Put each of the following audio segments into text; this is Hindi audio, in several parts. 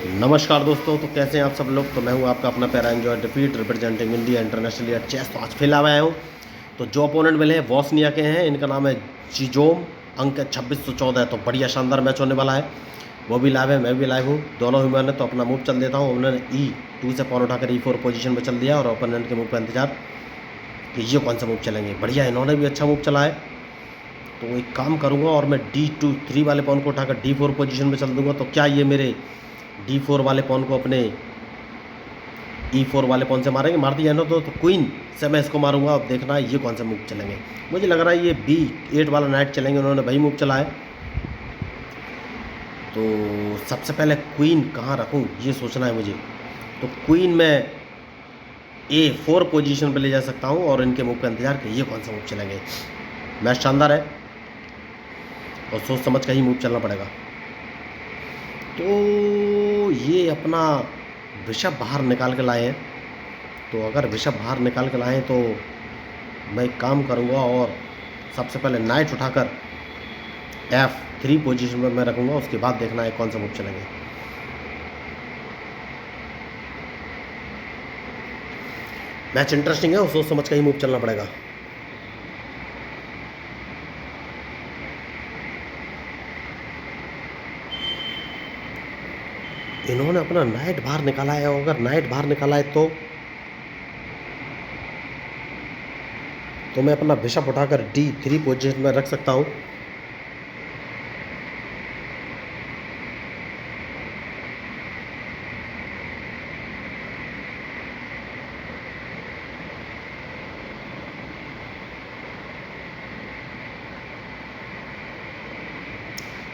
नमस्कार दोस्तों। तो कैसे हैं आप सब लोग। तो मैं हूं आपका अपना प्यारा enjoy defeat representing India international at chess. तो आज फिर आया हूं। तो जो अपोनेंट मिले हैं वॉस्निया के हैं। इनका नाम है जीजोम। अंक है 2614। तो बढ़िया शानदार मैच होने वाला है। वो भी लाइव है, मैं भी लाइव हूँ, दोनों ही। मैंने तो अपना मूव चल देता हूँ। उन्होंने E2 से पॉन उठाकर E4 पोजीशन में चल दिया और ओपोनेंट के मूव का इंतजार कि ये कौन सा मूव चलेंगे। बढ़िया, इन्होंने भी अच्छा मूव चला है। तो एक काम करूँगा और मैं D2 3 वाले पॉन को उठाकर D4 पोजीशन में चल दूँगा। तो क्या ये मेरे D4 वाले पॉन को अपने E4 वाले पॉन से मारेंगे। मार दिया ना तो क्वीन से मैं इसको मारूंगा। अब देखना है ये कौन सा मूव चलेंगे। मुझे लग रहा है ये B8 वाला नाइट चलेंगे। उन्होंने वही मूव चला है। तो सबसे पहले क्वीन कहाँ रखूँ ये सोचना है मुझे। तो क्वीन मैं A4 पोजीशन पे ले जा सकता हूँ और इनके मूव का इंतजार कि ये कौन सा मूव चलेंगे। मैच शानदार है और सोच समझ कर ही मूव चलना पड़ेगा। तो ये अपना बिशप बाहर निकाल के लाए हैं। तो अगर बिशप बाहर निकाल के लाएँ तो मैं एक काम करूँगा और सबसे पहले नाइट उठाकर F3 पोजीशन पर मैं रखूँगा। उसके बाद देखना है कौन सा मूव चलेंगे। मैच इंटरेस्टिंग है और सोच समझ कर ही मूव चलना पड़ेगा। इन्होंने अपना नाइट बाहर निकाला है और अगर नाइट बाहर निकाला है तो मैं अपना बिशप उठाकर D3 पोजीशन में रख सकता हूँ।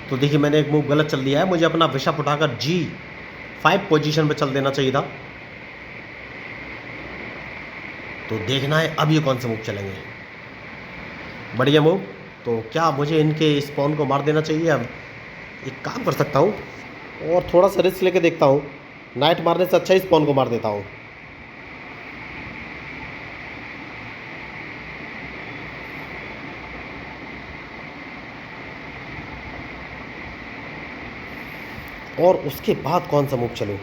तो देखिए मैंने एक मूव गलत चल दिया है। मुझे अपना बिशप उठाकर G5 पोजीशन पे चल देना चाहिए था। तो देखना है अब ये कौन सा मूव चलेंगे। बढ़िया मूव। तो क्या मुझे इनके स्पॉन को मार देना चाहिए। अब एक काम कर सकता हूँ और थोड़ा सा रिस्क लेके देखता हूँ। नाइट मारने से अच्छा ही स्पॉन को मार देता हूँ। और उसके बाद कौन सा मूव चलूँ।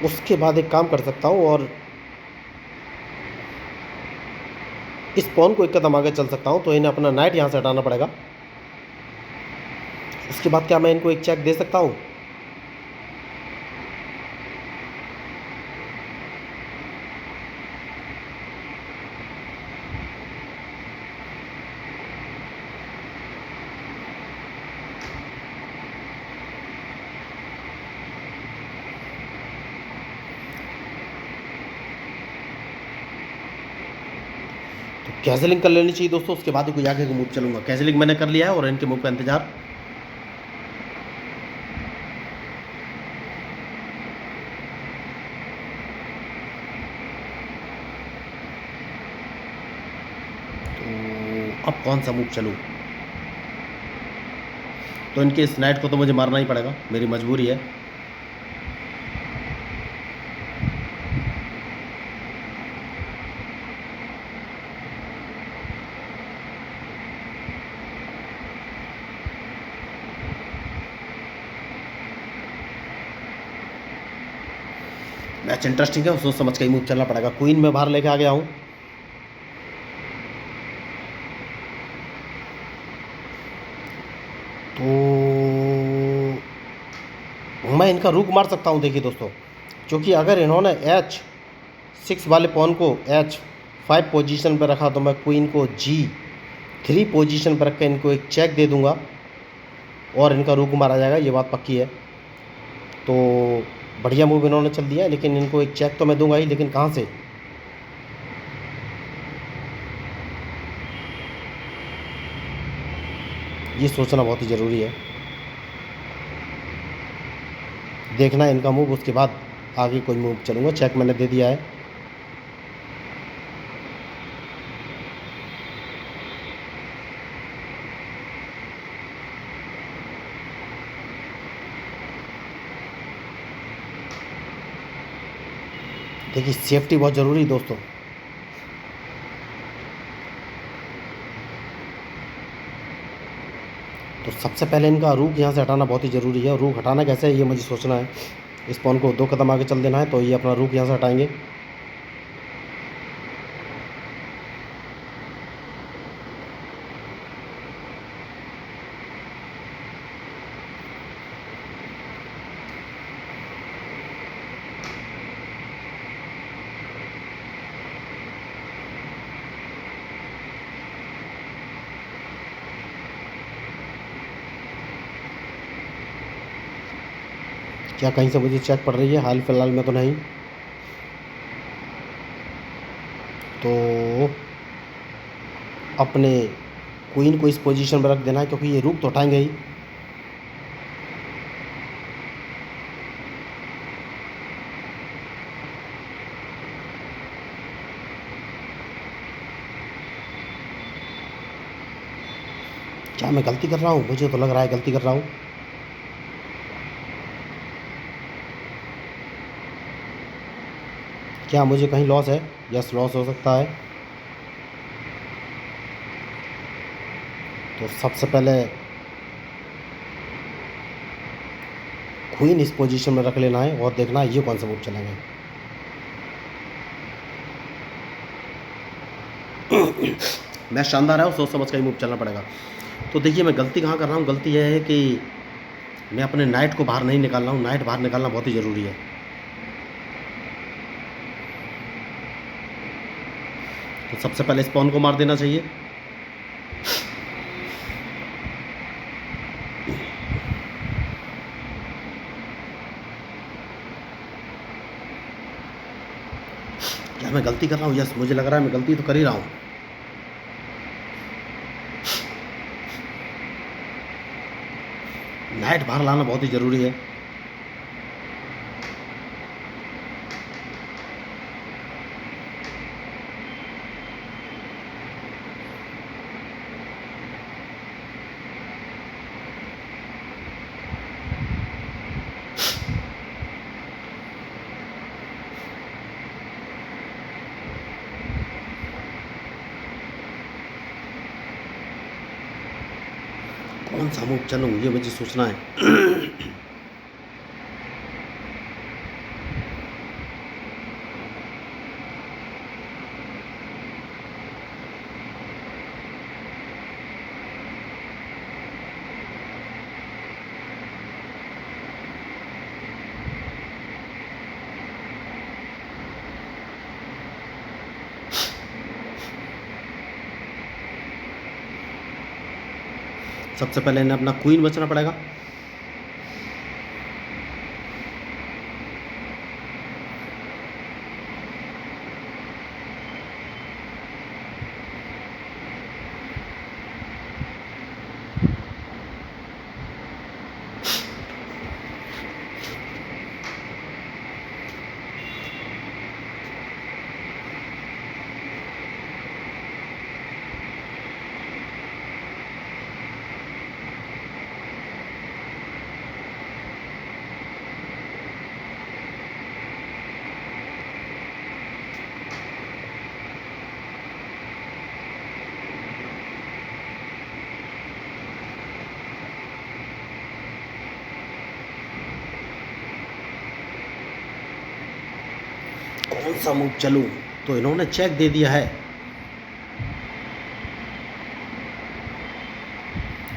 उसके बाद एक काम कर सकता हूँ और इस पॉन को एक कदम आगे चल सकता हूँ। तो इन्हें अपना नाइट यहाँ से हटाना पड़ेगा। उसके बाद क्या मैं इनको एक चेक दे सकता हूँ। तो कैजलिंग कर लेनी चाहिए दोस्तों। उसके बाद ही कोई आगे का मूव चलूंगा। कैजलिंग मैंने कर लिया है और इनके मूव का इंतजार। तो अब कौन सा मूव चलूँ। तो इनके इस नाइट को तो मुझे मारना ही पड़ेगा, मेरी मजबूरी है। मैच इंटरेस्टिंग है और सोच समझ के ही मूव चलना पड़ेगा। क्वीन में बाहर लेके आ गया हूँ। तो मैं इनका रुक मार सकता हूँ। देखिए दोस्तों, क्योंकि अगर इन्होंने H6 वाले पॉन को H5 पोजीशन पर रखा तो मैं क्वीन को G3 पोजीशन पर रख के इनको एक चेक दे दूंगा और इनका रुक मारा जाएगा। ये बात पक्की है। तो बढ़िया मूव इन्होंने चल दिया है, लेकिन इनको एक चेक तो मैं दूंगा ही, लेकिन कहाँ से। ये सोचना बहुत ही ज़रूरी है। देखना है इनका मूव, उसके बाद आगे कोई मूव चलूँगा। चेक मैंने दे दिया है। देखिए सेफ्टी बहुत ज़रूरी है दोस्तों। तो सबसे पहले इनका रूख यहाँ से हटाना बहुत ही ज़रूरी है। रूख हटाना कैसे है ये मुझे सोचना है। इस पॉन को 2 कदम आगे चल देना है, तो ये अपना रूख यहाँ से हटाएंगे। क्या कहीं से मुझे चेक पड़ रही है? हाल फिलहाल में तो नहीं। तो अपने क्वीन को इस पोजीशन में रख देना है, क्योंकि ये रूख तो हटाएंगे ही। क्या मैं गलती कर रहा हूँ? मुझे तो लग रहा है गलती कर रहा हूँ। क्या मुझे कहीं लॉस है? यस, लॉस हो सकता है। तो सबसे पहले क्वीन इस पोजीशन में रख लेना है और देखना है ये कौन सा मूव चलेंगे। मैं शानदार है और सोच समझ का ही मूव चलना पड़ेगा। तो देखिए मैं गलती कहाँ कर रहा हूँ। गलती यह है कि मैं अपने नाइट को बाहर नहीं निकाल रहा हूँ। नाइट बाहर निकालना बहुत ही ज़रूरी है। तो सबसे पहले इस पॉन को मार देना चाहिए। क्या मैं गलती कर रहा हूँ? यस, मुझे लग रहा है मैं गलती तो कर ही रहा हूँ। नाइट बाहर लाना बहुत ही ज़रूरी है। कौन सा मूव चलूँ ये मुझे सोचना है। सबसे पहले इन्हें अपना क्वीन बचना पड़ेगा। कौन सा मूव चलूं? तो इन्होंने चेक दे दिया है।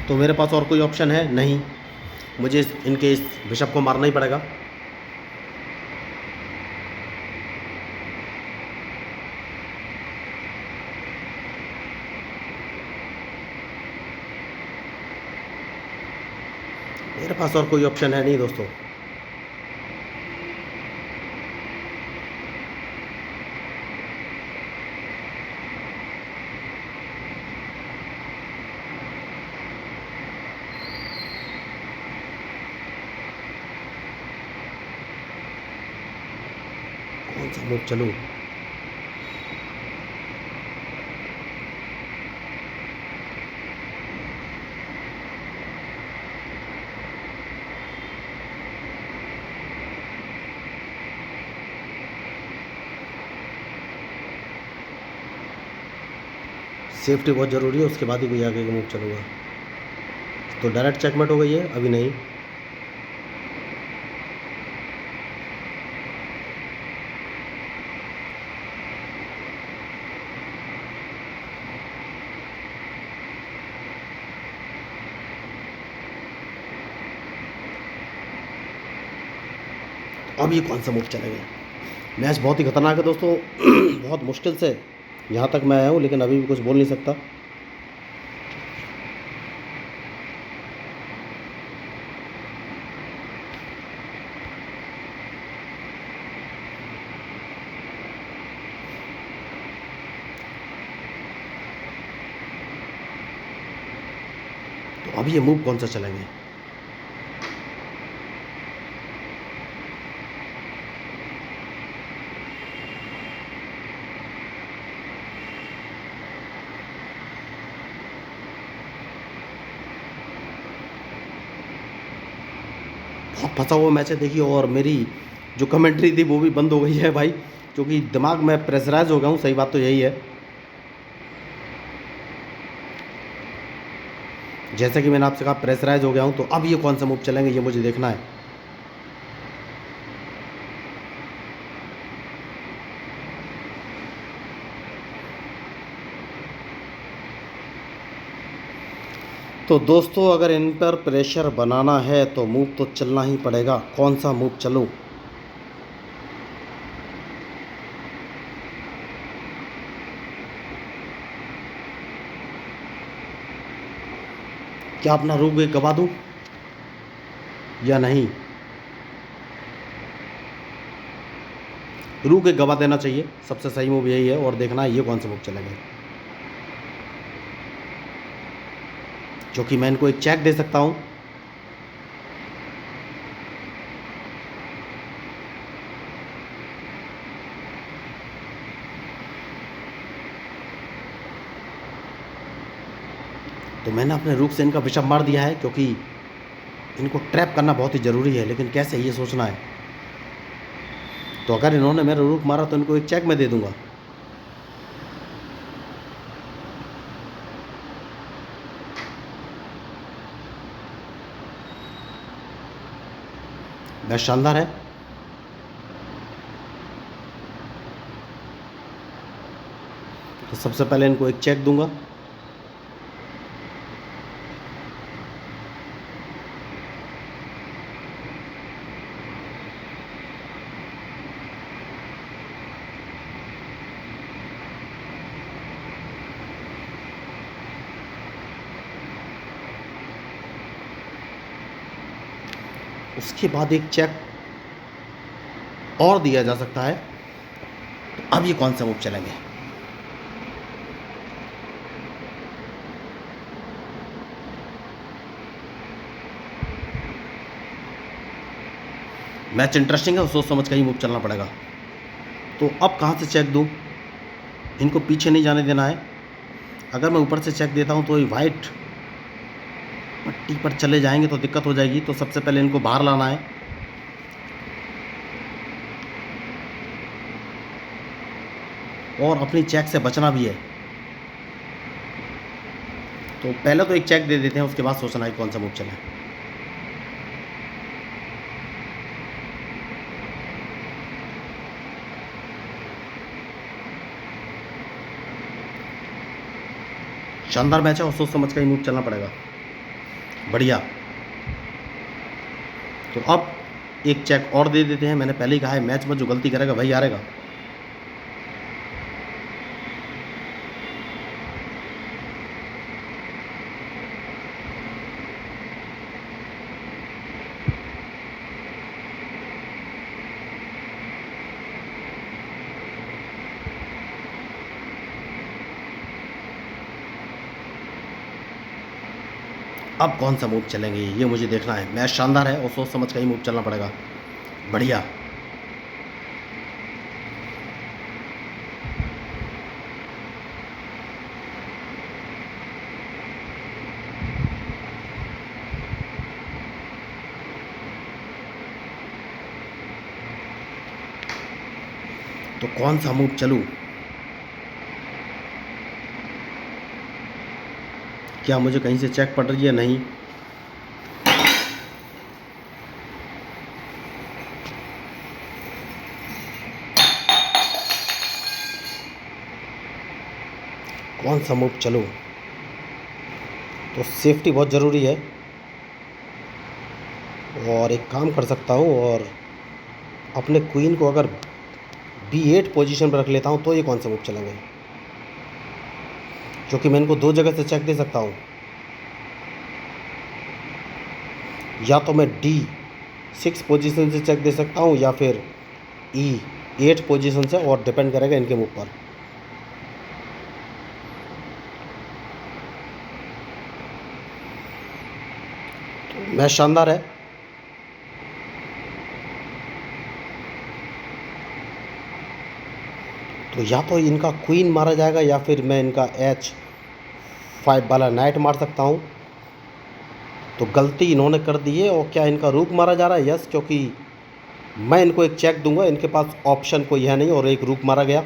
तो मेरे पास और कोई ऑप्शन है नहीं। मुझे इनके इस बिशप को मारना ही पड़ेगा। मेरे पास और कोई ऑप्शन है नहीं दोस्तों। कौन सा मूव चलूं? सेफ्टी बहुत ज़रूरी है, उसके बाद ही कोई आगे का मूव चलूँगा। तो डायरेक्ट चेकमेट हो गई है, अभी नहीं। अब ये कौन सा मूव चलेगा? मैच बहुत ही खतरनाक है दोस्तों। बहुत मुश्किल से यहाँ तक मैं आया हूँ, लेकिन अभी भी कुछ बोल नहीं सकता। तो अब ये मूव कौन सा चलेंगे? बहुत फंसा हुआ मैच है देखिए, और मेरी जो कमेंट्री थी वो भी बंद हो गई है भाई, क्योंकि दिमाग में प्रेशराइज हो गया हूँ। सही बात तो यही है। जैसा कि मैंने आपसे कहा, प्रेशराइज हो गया हूँ। तो अब ये कौन सा मूव चलेंगे, ये मुझे देखना है। तो दोस्तों, अगर इन पर प्रेशर बनाना है तो मूव तो चलना ही पड़ेगा। कौन सा मूव चलूं? क्या अपना रूप एक गवा दूं या नहीं? रूप एक गवा देना चाहिए, सबसे सही मूव यही है। और देखना है ये कौन सा मूव चलेगा, जो कि मैं इनको एक चेक दे सकता हूं। तो मैंने अपने रूप से इनका बिशप मार दिया है, क्योंकि इनको ट्रैप करना बहुत ही ज़रूरी है। लेकिन कैसे, ये सोचना है। तो अगर इन्होंने मेरा रूप मारा तो इनको एक चेक मैं दे दूंगा। मैच शानदार है। तो सबसे पहले इनको एक चेक दूंगा। उसके बाद एक चेक और दिया जा सकता है। तो अब ये कौन सा मूव चलेंगे? मैच इंटरेस्टिंग है, सोच समझ कर ही मूव चलना पड़ेगा। तो अब कहाँ से चेक दूं? इनको पीछे नहीं जाने देना है। अगर मैं ऊपर से चेक देता हूं तो ये वाइट पट्टी पर चले जाएंगे तो दिक्कत हो जाएगी। तो सबसे पहले इनको बाहर लाना है। और अपनी चेक से बचना भी है। तो पहले तो एक चेक दे देते हैं, उसके बाद सोचना है कौन सा मूव चले। शानदार मैच है और सोच समझ कर ही मूव चलना पड़ेगा। बढ़िया। तो अब एक चेक और दे देते हैं। मैंने पहले ही कहा है, मैच में जो गलती करेगा वही हारेगा। अब कौन सा मूव चलेंगे ये मुझे देखना है। मैच शानदार है और सोच समझ कर ही मूव चलना पड़ेगा। बढ़िया। तो कौन सा मूव चलूं? क्या मुझे कहीं से चेक पड़ रही है? नहीं। कौन सा मूव चलूँ? तो सेफ्टी बहुत ज़रूरी है, और एक काम कर सकता हूँ और अपने क्वीन को अगर B8 पोजीशन पर रख लेता हूँ तो ये कौन सा मूव चलेंगे, क्योंकि मैं इनको 2 जगह से चेक दे सकता हूँ। या तो मैं D6 पोजीशन से चेक दे सकता हूँ या फिर E8 पोजीशन से, और डिपेंड करेगा इनके मूव पर। मैच शानदार है। तो या तो इनका क्वीन मारा जाएगा या फिर मैं इनका H5 वाला नाइट मार सकता हूँ। तो गलती इन्होंने कर दी है, और क्या इनका रूक मारा जा रहा है? यस, क्योंकि मैं इनको एक चेक दूंगा, इनके पास ऑप्शन कोई है नहीं, और एक रूक मारा गया।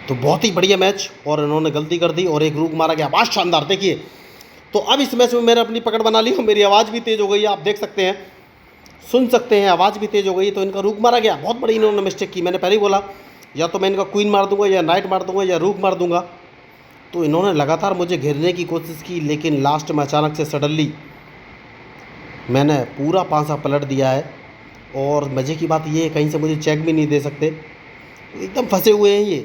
तो बहुत ही बढ़िया मैच, और इन्होंने गलती कर दी और एक रूक मारा गया। बहुत शानदार। देखिए, तो अब इस मैच में मैंने अपनी पकड़ बना ली, और मेरी आवाज़ भी तेज़ हो गई है, आप देख सकते हैं, सुन सकते हैं, आवाज़ भी तेज़ हो गई। तो इनका रूक मारा गया। बहुत बड़ी इन्होंने मिस्टेक की। मैंने पहले ही बोला, या तो मैं इनका क्वीन मार दूंगा, या नाइट मार दूंगा, या रूक मार दूंगा। तो इन्होंने लगातार मुझे घेरने की कोशिश की, लेकिन लास्ट में अचानक से सडनली मैंने पूरा पासा पलट दिया है। और मज़े की बात ये है, कहीं से मुझे चेक भी नहीं दे सकते, एकदम फंसे हुए हैं ये।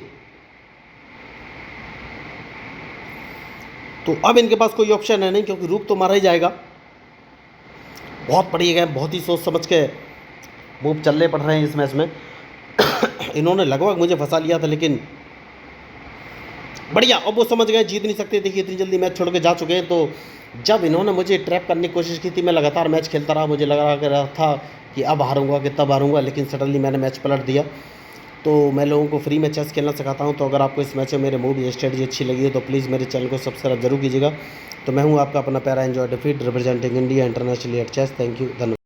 तो अब इनके पास कोई ऑप्शन है नहीं, क्योंकि रूक तो मारा ही जाएगा। बहुत बढ़िया गेम, बहुत ही सोच समझ के मूव चलने पड़ रहे हैं इस मैच में। इन्होंने लगभग मुझे फंसा लिया था, लेकिन बढ़िया, अब वो समझ गए जीत नहीं सकते। देखिए, इतनी जल्दी मैच छोड़ के जा चुके हैं। तो जब इन्होंने मुझे ट्रैप करने की कोशिश की थी, मैं लगातार मैच खेलता रहा। मुझे लग रहा था कि अब हारूंगा कि तब हारूंगा, लेकिन सडनली मैंने मैच पलट दिया। तो मैं लोगों को फ्री में चेस खेलना सिखाता हूं। तो अगर आपको इस मैच में मेरे मूव या स्ट्रेटजी अच्छी लगी है तो प्लीज़ मेरे चैनल को सब्सक्राइब जरूर कीजिएगा। तो मैं हूं आपका अपना पैरा enjoy defeat, representing India internationally at chess. Thank you, धन्यवाद।